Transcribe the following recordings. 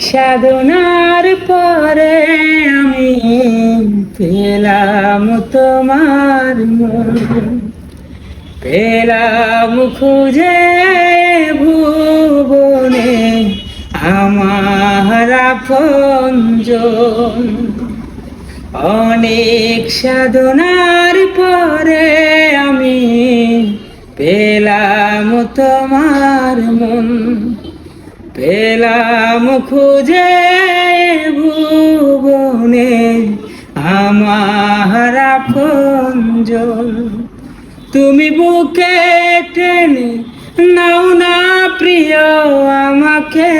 সাধনার পরে আমি পেলাম তোমার মন, পেলাম খুঁজে ভুবনে আমার আপনজন। অনেক সাধনার পরে আমি পেলাম তোমার মন, পেলাম খুঁজে ভুবনে আমার আপনজন। তুমি বুকে টেনে নাও না প্রিয় আমাকে,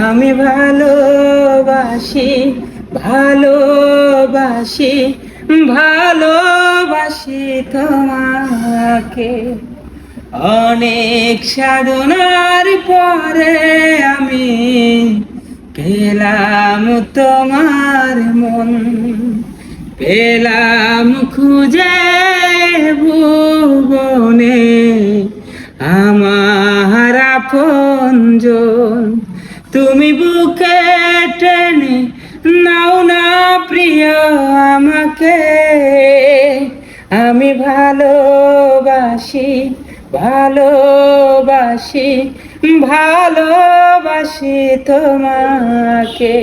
আমি ভালোবাসি ভালোবাসি ভালোবাসি তোমাকে। অনেক সাধনার পরে আমি পেলাম তোমার মন, পেলাম খুঁজে ভুবনে আমার আপনজন। তুমি বুকে টেনে নাও না প্রিয় আমাকে, আমি ভালোবাসি ভালোবাসি ভালোবাসি তোমাকে।